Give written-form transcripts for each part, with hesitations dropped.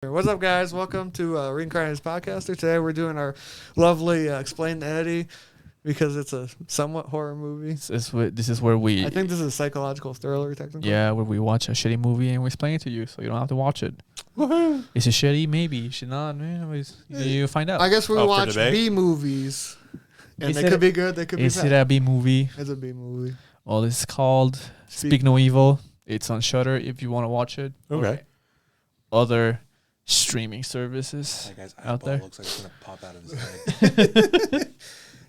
What's up, guys? Welcome to Reincarnated Podcaster. Today we're doing our lovely Explain to Eddie because it's a somewhat horror movie. This is where we... I think this is a psychological thriller, technically. Yeah, where we watch a shitty movie and we explain it to you so you don't have to watch it. Woohoo! Is it shitty? Maybe. Should not. You find out. I guess we watch B movies. And they could be good, they could be bad. Is it a B movie? It's a B movie. Well, it's called Speak No Evil. It's on Shudder if you want to watch it. Okay. Other streaming services That guy's out there. looks like it's gonna pop out of his head.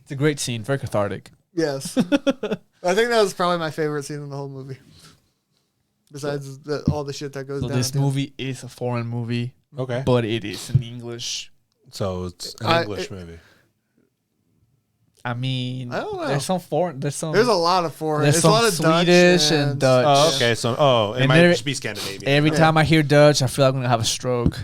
It's a great scene, very cathartic. Yes. I think that was probably my favorite scene in the whole movie. Besides all the shit that goes So down. this movie is a foreign movie, Okay. but it is in English. So it's an English movie. I mean, I don't know. there's some foreign. There's There's a lot of foreign. There's It's some a lot of Swedish and Dutch. Oh, okay. So, it And might there- just be Scandinavian. Every time I hear Dutch, I feel I'm gonna have a stroke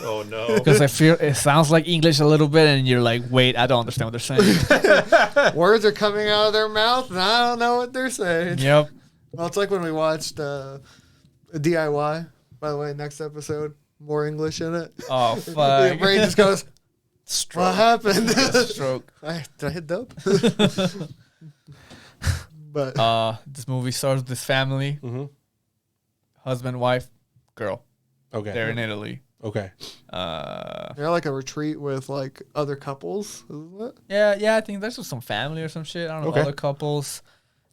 Oh no. because I feel it sounds like English a little bit, and you're like, wait, I don't understand what they're saying. Words are coming out of their mouth, and I don't know what they're saying. Yep. Well, it's like when we watched DIY. By the way, next episode, more English in it. Oh Your fuck. brain just goes, Stroke. what happened? Stroke. Did I hit dope? But This movie starts with this family, Mm-hmm. husband, wife, girl. Okay. They're in Italy. Okay. they're like a retreat with like other couples, isn't it? Yeah. I think there's just some family or some shit. I don't know. Okay. Other couples,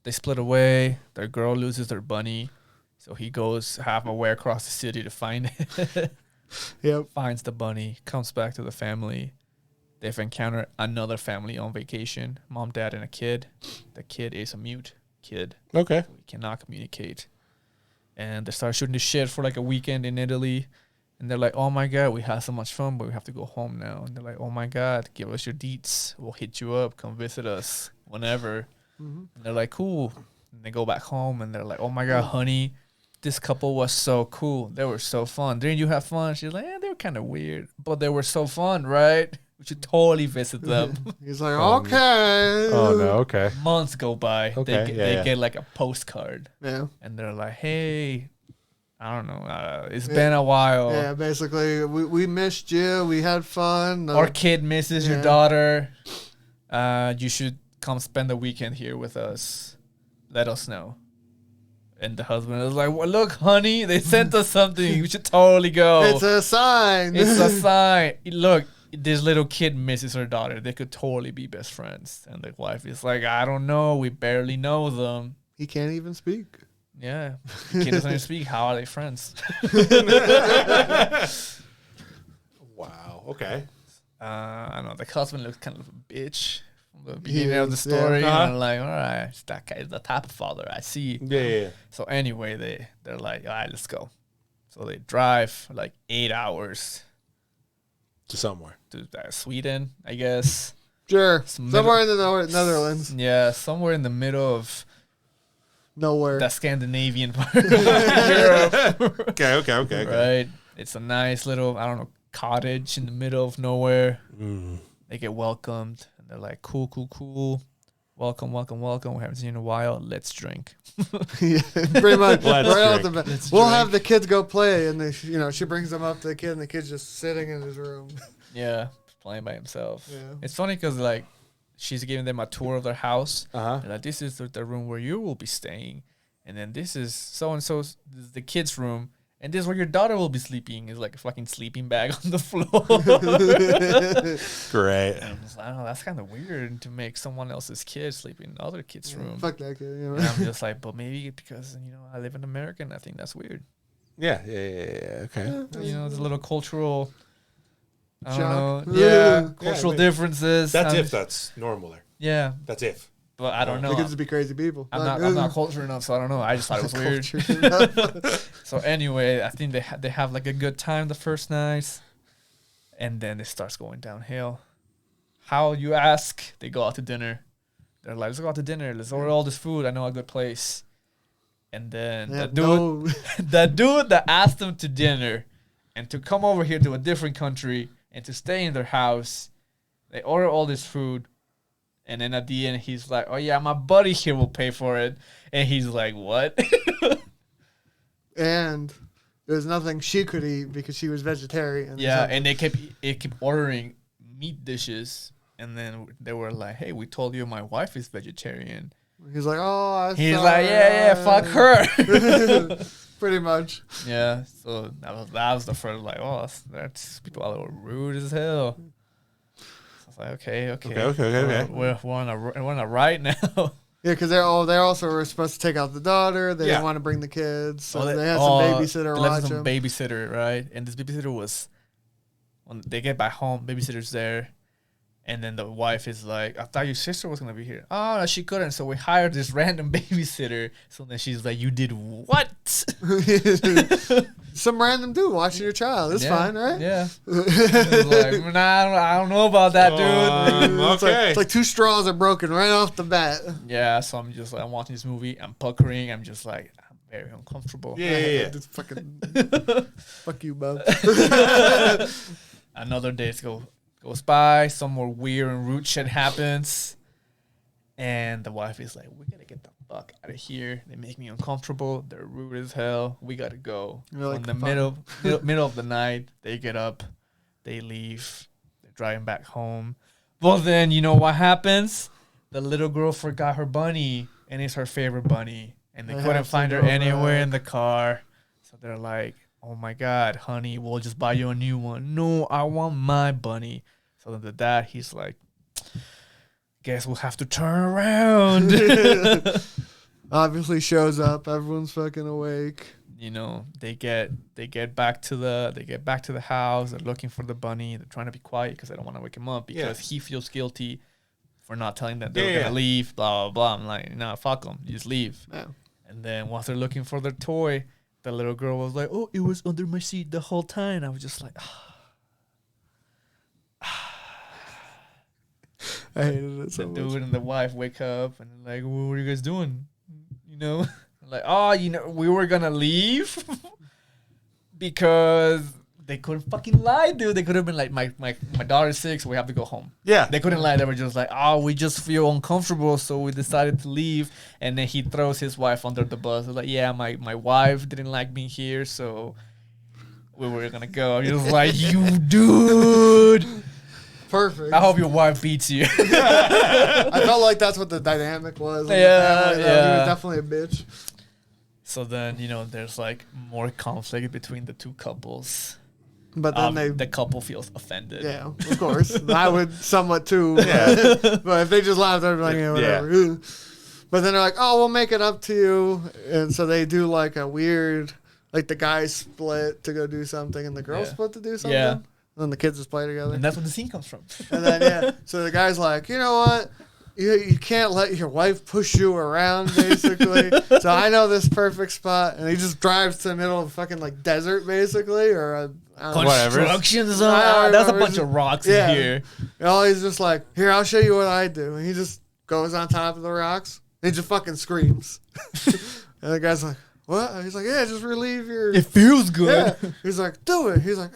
they split away. Their girl loses their bunny, so he goes halfway across the city to find it. Yep. Finds the bunny, comes back to the family. They've encountered another family on vacation, mom, dad, and a kid. The kid is a mute kid. Okay. So he cannot communicate. And they start shooting the shit for like a weekend in Italy. And they're like, oh my God, we had so much fun, but we have to go home now. And they're like, oh my God, give us your deets. We'll hit you up. Come visit us whenever. Mm-hmm. And they're like, cool. And they go back home and they're like, oh my God, honey, this couple was so cool. They were so fun. Didn't you have fun? She's like, they were kind of weird, but they were so fun, right? We should totally visit them. He's like, Oh, okay. Oh no. Okay. Months go by. Okay, They get like a postcard. Yeah. And they're like, hey, I don't know. It's been a while. Yeah, basically, we missed you. We had fun. Our kid misses your Yeah. daughter. You should come spend the weekend here with us. Let us know. And the husband is like, well, look, honey, they sent us something. We should totally go. It's a sign. It's a sign. Look, this little kid misses her daughter. They could totally be best friends. And the wife is like, I don't know. We barely know them. He can't even speak. Yeah. The kid doesn't even speak. How are they friends? Wow. Okay. I don't know. The husband looks kind of a bitch from the beginning of the story. Yeah. And I'm like, all right, that guy is the type of father I see. Yeah. So anyway, they're like, all right, let's go. So they drive like 8 hours To somewhere. to Sweden, I guess. Sure. Some Somewhere in the Netherlands. Yeah, somewhere in the middle of Nowhere. the Scandinavian part of Europe. Okay. Right? It's a nice little, I don't know, cottage in the middle of nowhere. Mm. They get welcomed, and they're like, cool. Welcome. We haven't seen you in a while. Let's drink. Yeah, pretty much. Let's right off the drink. bat. We'll have the kids go play, and she brings them up to the kid, and the kid's just sitting in his room. Yeah, playing by himself. Yeah. It's funny because, like, she's giving them a tour of their house. Uh-huh. And, like, this is the room where you will be staying. And then this is so-and-so's, this is the kid's room. And this is where your daughter will be sleeping. Is like a fucking sleeping bag on the floor. Great. And I'm just like, oh, that's kind of weird to make someone else's kid sleep in another kid's room. Fuck that kid. And I'm just like, but maybe because, I live in America and I think that's weird. Yeah. Okay. There's a little cultural, I don't Shock. know. Yeah, Yeah, cultural I mean, differences. That's I'm- if that's normal there. Yeah, That's if. but I don't know. The kids would be crazy people. I'm not cultured enough, so I don't know. I just thought it was weird. Cultured. So anyway, I think they have like a good time the first night, and then it starts going downhill. How, you ask? They go out to dinner. They're like, let's go out to dinner. Let's order all this food. I know a good place. And then Yeah, the dude that asked them to dinner and to come over here to a different country and to stay in their house, they order all this food. And then at the end, he's like, oh, yeah, my buddy here will pay for it. And he's like, what? And there was nothing she could eat because she was vegetarian. Yeah, and they kept ordering meat dishes, and then they were like, "Hey, we told you my wife is vegetarian." He's like, "Oh, he's like, yeah, fuck her." Pretty much. Yeah, so that was the first like, oh, that's people are rude as hell. So I was like, okay. We're on a right now. Yeah, because they also were supposed to take out the daughter. They didn't want to bring the kids, so they had some babysitter watch them. Babysitter, right? And this babysitter was when they get back home. Babysitter's there. And then the wife is like, I thought your sister was going to be here. Oh, no, she couldn't. So we hired this random babysitter. So then she's like, you did what? Some random dude watching your child. It's fine, right? Yeah. Like, nah, I don't know about that, dude. Okay. It's like two straws are broken right off the bat. Yeah, so I'm just like, I'm watching this movie. I'm puckering. I'm just like, I'm very uncomfortable. Yeah. Just fucking, fuck you, bub. Another day goes by, some more weird and rude shit happens, and the wife is like, we gotta get the fuck out of here. They make me uncomfortable. They're rude as hell. We gotta go. Like, in the middle of the night, they get up, they leave, they're driving back home. Well, then you know what happens? The little girl forgot her bunny, and it's her favorite bunny, and they couldn't find her anywhere in the car. So they're like, oh my God, honey, we'll just buy you a new one. No, I want my bunny. So then the dad, he's like, guess we'll have to turn around. Obviously shows up. Everyone's fucking awake. You know, they get back to the house. They're looking for the bunny. They're trying to be quiet because they don't want to wake him up because he feels guilty for not telling them they're gonna leave. Blah blah blah. I'm like, nah, fuck them. You just leave. Yeah. And then once they're looking for their toy, the little girl was like, oh, it was under my seat the whole time. I was just like, I hated it so the much. dude and the wife wake up and they're like, what are you guys doing? You know, like, oh, you know, we were gonna leave because they couldn't fucking lie, dude. They could have been like, my daughter's sick, so we have to go home. Yeah. They couldn't lie. They were just like, oh, we just feel uncomfortable, so we decided to leave. And then he throws his wife under the bus. Like, yeah, my wife didn't like being here, so we were gonna go. He was like, you dude. Perfect. I hope your wife beats you. I felt like that's what the dynamic was. Yeah. He was definitely a bitch. So then, you know, there's like more conflict between the two couples. But then the couple feels offended. Yeah, of course. I would somewhat too. Yeah. But if they just laughed, they'd be like, yeah, whatever. Yeah. But then they're like, oh, we'll make it up to you. And so they do like a weird, like the guys split to go do something and the girls split to do something. Yeah. And then the kids just play together. And that's where the scene comes from. And then, so the guy's like, you know what? You can't let your wife push you around, basically. So I know this perfect spot. And he just drives to the middle of fucking like desert, basically. Or construction zone. That's a bunch of rocks in here. And he's just like, here, I'll show you what I do. And he just goes on top of the rocks. And he just fucking screams. And the guy's like, what? He's like, yeah, just relieve your... It feels good. Yeah. He's like, do it. He's like,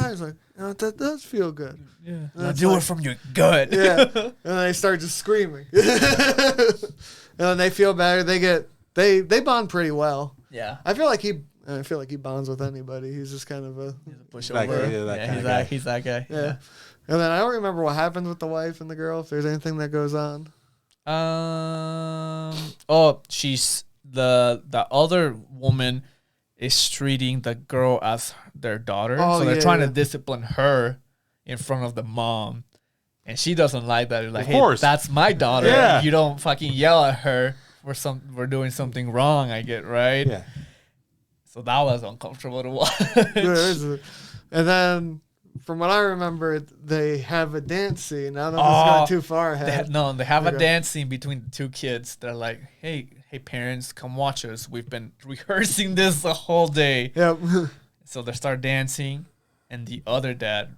He's like, that does feel good. Yeah. Now do it from your gut. Yeah. And then they start just screaming. And then they feel better. They bond pretty well. Yeah. I feel like he bonds with anybody. He's just kind of he's a pushover. He's that guy. Yeah. And then I don't remember what happens with the wife and the girl, if there's anything that goes on. She's the other woman is treating the girl as their daughter. So they're trying to discipline her in front of the mom. And she doesn't like that. They're like, hey, that's my daughter. Yeah. You don't fucking yell at her for doing something wrong, I get, right? Yeah. So that was uncomfortable to watch. And then, from what I remember, they have a dance scene. I don't know if it's going too far ahead. They have a dance scene between the two kids. They're like, hey, parents, come watch us. We've been rehearsing this the whole day. Yep. So they start dancing, and the other dad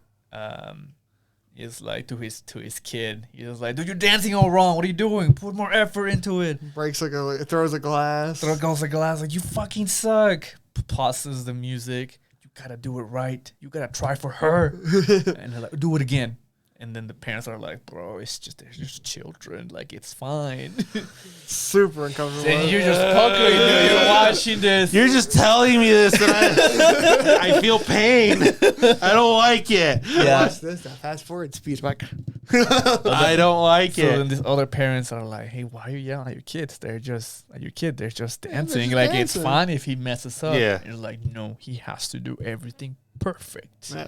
is like to his kid. He's like, dude, you're dancing all wrong. What are you doing? Put more effort into it. Throws a glass. Like, you fucking suck. Pauses the music. You gotta do it right. You gotta try for her. And they're like, do it again. And then the parents are like, bro, they're just children. Like, it's fine. Super uncomfortable. And you're just puckering, dude. You're watching this. You're just telling me this, and I feel pain. I don't like it. Yeah. Watch this. That fast forward speed. Like, I don't like So it. then these other parents are like, hey, why are you yelling at your kids? They're just dancing. just Like, dancing. it's fine if he messes up. Yeah. And you're like, no, he has to do everything perfect. yeah.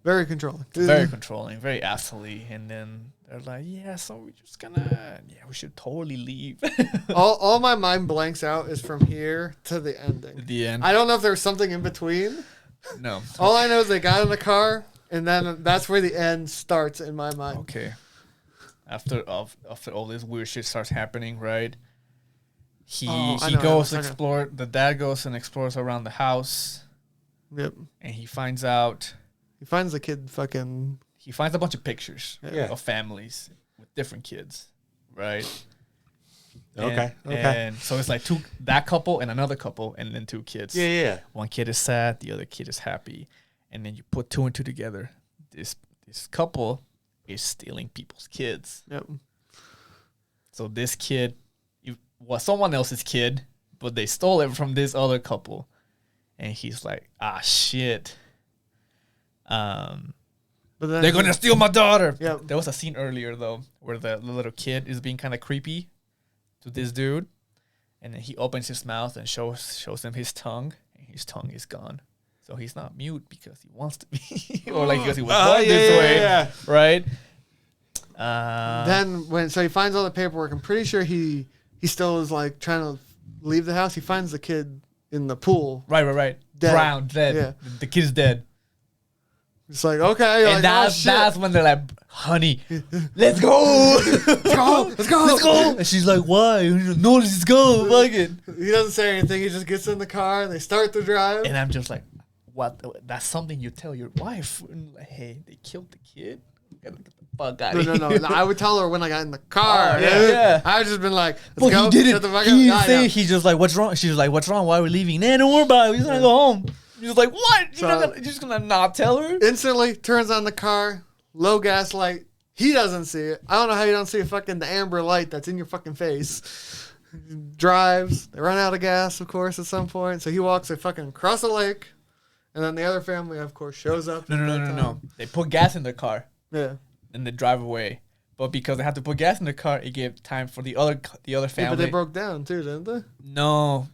Very controlling. Very controlling, very asshole-y. And then they're like, yeah, so we're just gonna, we should totally leave. all my mind blanks out is from here to the ending. At the end. I don't know if there's something in between. No. All I know is they got in the car, and then that's where the end starts in my mind. Okay. After all this weird shit starts happening, right? He I know, goes I know. explore. The dad goes and explores around the house, Yep. and he finds out. He finds the kid fucking. He finds a bunch of pictures Yeah. of families with different kids, right? Okay. And so it's like that couple and another couple, and then two kids. Yeah. One kid is sad, the other kid is happy, and then you put two and two together. This couple is stealing people's kids. Yep. So this kid was someone else's kid, but they stole it from this other couple, and he's like, ah, shit. But then They're gonna steal my daughter. Yep. There was a scene earlier though where the little kid is being kind of creepy to this dude, and then he opens his mouth and shows him his tongue, and his tongue is gone. So he's not mute because he wants to be, or like because he was born this way, right? Then he finds all the paperwork. I'm pretty sure he still is like trying to leave the house. He finds the kid in the pool. Right. Dead. Drowned, dead. Yeah. The kid's dead. It's like, okay. You're And like, oh, shit. that's when they're like, honey, let's go. Let's go. And she's like, why? No, let's go. Fuck it. He doesn't say anything. He just gets in the car and they start the drive. And I'm just like, what? That's something you tell your wife. And like, hey, they killed the kid. Gotta get the fuck out of here. No. I would tell her when I got in the car. Oh, yeah. I would just been like, But let's go. he didn't. Shut the fuck He up. didn't Nah, say. yeah. He's just like, what's wrong? She was like, what's wrong? Why are we leaving? Nah, don't worry about it. He's gonna go home. He's like, what? You're just gonna not tell her? Instantly turns on the car, low gas light. He doesn't see it. I don't know how you don't see the amber light that's in your fucking face. Drives. They run out of gas, of course, at some point. So he walks across a lake, and then the other family, of course, shows up. No. They put gas in their car Yeah. and they drive away. But because they had to put gas in the car, it gave time for the other Yeah, family. but they broke down too, didn't they? No,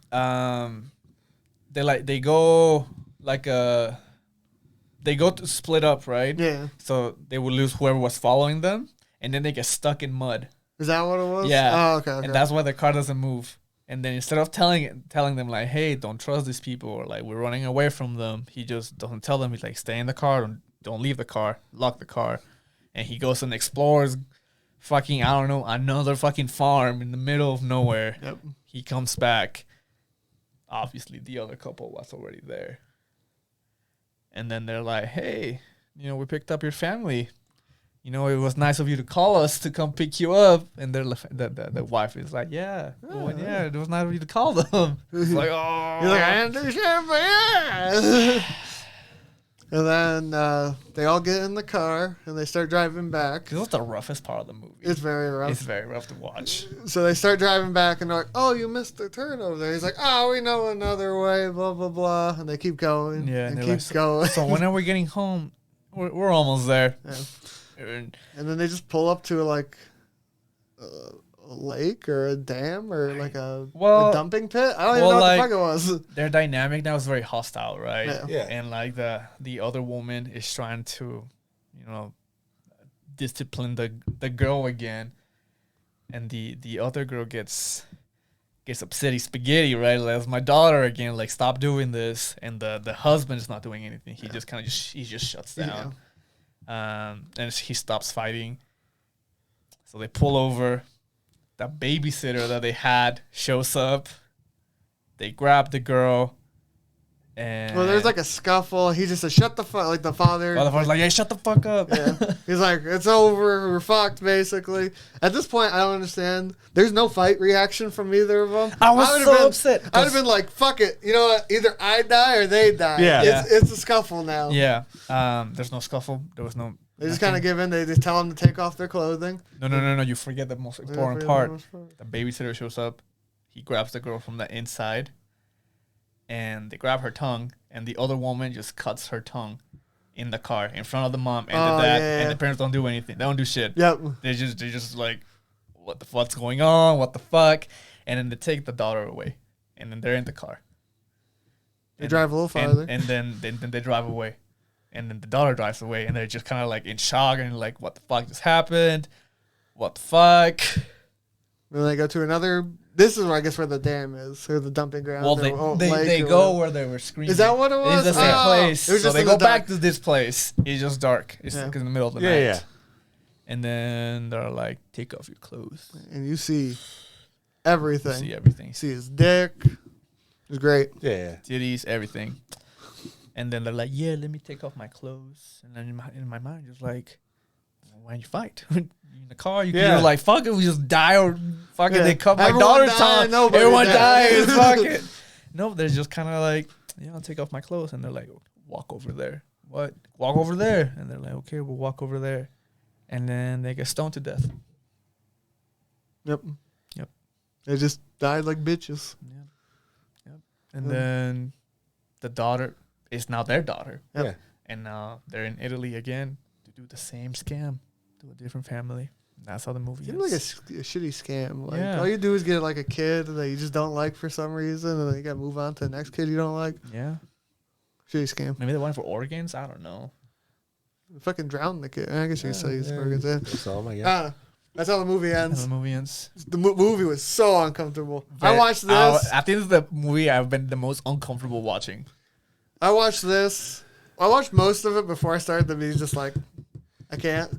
they go to split up, right? Yeah. So they would lose whoever was following them, and then they get stuck in mud. Is that what it was? Yeah. Oh, okay. And that's why the car doesn't move. And then instead of telling them like, hey, don't trust these people, or like we're running away from them, he just doesn't tell them. He's like, stay in the car, don't leave the car, lock the car, and he goes and explores fucking, I don't know, another fucking farm in the middle of nowhere. Yep. He comes back. Obviously, the other couple was already there. And then they're like, hey, we picked up your family. It was nice of you to call us to come pick you up. And the wife is like, yeah, it was nice of you to call them. It's like, oh. He's like, I didn't do shit, but yeah. And then they all get in the car and they start driving back. This was the roughest part of the movie. It's very rough. It's very rough to watch. So they start driving back and they're like, oh, you missed the turn over there. He's like, oh, we know another way, blah, blah, blah. And they keep going. Yeah, and they're keep like, going. So when are we getting home? We're almost there. Yeah. And And then they just pull up to like a lake or a dam or like a dumping pit. I don't even know what the fuck it was. their dynamic now is very hostile, right? Yeah. And like the other woman is trying to, discipline the girl again, and the other girl gets upsetty spaghetti, right? Like, it's my daughter again. Like, stop doing this. And the husband is not doing anything. He just kind of he just shuts down. And he stops fighting. So they pull over. The babysitter that they had shows up. They grab the girl. And Well, there's like a scuffle. He just says, shut the fuck, like the father. the father's like, hey, shut the fuck up. Yeah. He's like, it's over. We're fucked, basically. At this point, I don't understand. There's no fight reaction from either of them. I was would've so been- upset. I'd have been like, fuck it. You know what? Either I die or they die. Yeah. It's a scuffle now. Yeah. There's no scuffle. There was no They just kind of give in. They just tell them to take off their clothing. No. You forget the most important part. The babysitter shows up. He grabs the girl from the inside, and they grab her tongue, and the other woman just cuts her tongue in the car in front of the mom and the dad, and the parents don't do anything. They don't do shit. Yep. They're just like, what's going on? What the fuck? And then they take the daughter away, and then they're in the car. They drive a little farther, and then they drive away. And then the daughter drives away, and they're just kind of like in shock and like, what the fuck just happened? What the fuck? Then they go to another. This is where I guess where the dam is, or the dumping ground. Well, they go where they were screaming. Is that what it was? It's the same place. So they go back to this place. It's just dark. It's like in the middle of the night. Yeah. And then they're like, take off your clothes. And you see everything. You see everything. You see his dick. It's great. Yeah. Titties, everything. And then they're like, yeah, let me take off my clothes. And then in my mind, just like, why don't you fight? in the car, you're like, fuck it, we just die or fucking they cut my daughter's tongue. Everyone dies. Fuck it. No, they're just kind of like, yeah, I'll take off my clothes. And they're like, walk over there. What? Walk over there. And they're like, okay, we'll walk over there. And then they get stoned to death. Yep. They just died like bitches. Yep. And then the daughter is now their daughter. Yep. Yeah. And now they're in Italy again to do the same scam to a different family. That's how the movie Seems ends. like a shitty scam. Like all you do is get like a kid that you just don't like for some reason, and then you gotta move on to the next kid you don't like. Yeah. Shitty scam. Maybe they went for organs. I don't know. Fucking drown the kid. I guess you could say he's organs in. That's all I got. That's how the movie ends. The movie ends. The movie was so uncomfortable. I watched this. I think it's the movie I've been the most uncomfortable watching. I watched this. I watched most of it before I started the movie. Just like, I can't.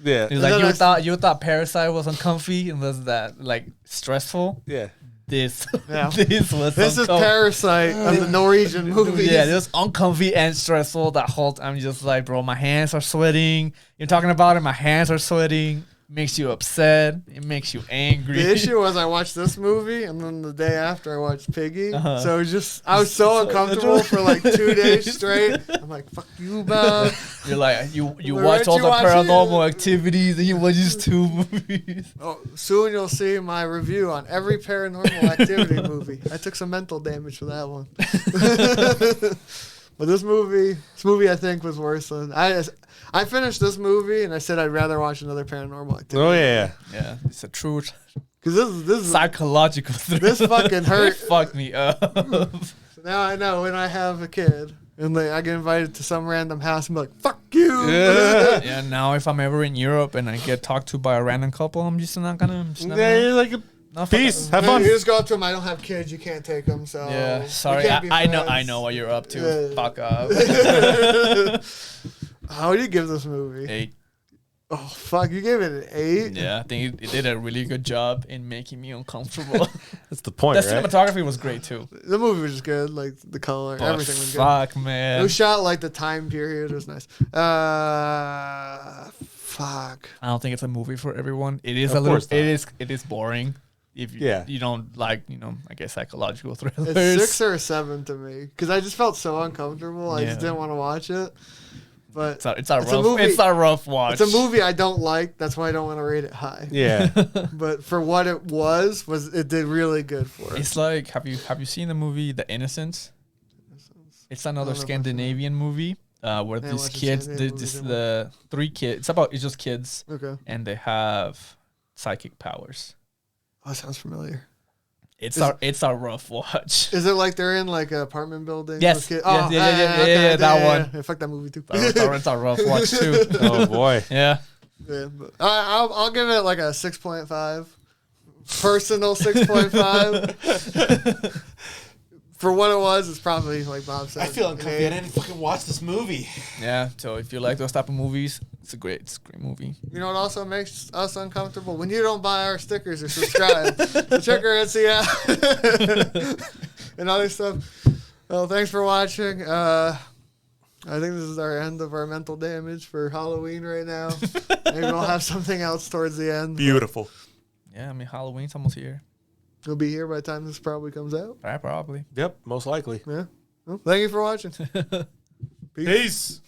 Yeah. It's like you thought Parasite was uncomfy and was that like stressful. Yeah. This was. This is Parasite of the Norwegian movies. Yeah, this was uncomfy and stressful. That whole time, I'm just like, bro, my hands are sweating. You're talking about it. My hands are sweating. Makes you upset. It makes you angry. The issue was I watched this movie, and then the day after I watched Piggy. So it was I was so uncomfortable for like 2 days straight. I'm like, fuck you, Bob. You're like, you watch all the paranormal activities, and you watch these 2 movies. Oh, soon you'll see my review on every paranormal activity movie. I took some mental damage for that one. But this movie I think was worse than I finished this movie and I said I'd rather watch another Paranormal Activity. Oh yeah, yeah. It's a true because this is psychological thriller. This fucking hurt. It fucked me up. So now I know when I have a kid and I get invited to some random house and be like, "Fuck you." Yeah. Now if I'm ever in Europe and I get talked to by a random couple, I'm just not gonna. You're like peace. Have fun. You just go up to them. I don't have kids. You can't take them. So yeah. Sorry. I know what you're up to. Yeah. Fuck up. How do you give this movie? 8. Oh, fuck. You gave it an 8? Yeah, I think it did a really good job in making me uncomfortable. That's the point, The right? cinematography was great, too. The movie was just good. Like, the color, everything was good. Fuck, man. It was shot, like, the time period. It was nice. Fuck. I don't think it's a movie for everyone. It is a little... It is boring. If you don't like, I guess psychological thrillers. It's 6 or a 7 to me. Because I just felt so uncomfortable. I just didn't want to watch it. But it's a rough watch. It's a movie I don't like. That's why I don't want to rate it high. Yeah. But for what it was it did really good for it. It's like, have you seen the movie The Innocents? It's another Scandinavian movie where these kids, the 3 kids. It's just kids. Okay. And they have psychic powers. Oh, that sounds familiar. It's a rough watch. Is it like they're in like an apartment building? Yes. Yeah, that one. Yeah, fuck that movie too. It's a rough watch too. Oh boy. Yeah. Yeah, but I'll give it like a 6.5. Personal 6.5. For what it was, it's probably like Bob said. I feel uncomfortable. I didn't fucking watch this movie. Yeah. So if you like those type of movies, it's a great movie. You know what also makes us uncomfortable? When you don't buy our stickers or subscribe. So check our Etsy out and other stuff. Well, thanks for watching. I think this is our end of our mental damage for Halloween right now. Maybe we'll have something else towards the end. Beautiful. Yeah, I mean Halloween's almost here. It'll be here by the time this probably comes out. Right, probably. Yep, most likely. Yeah. Well, thank you for watching. Peace.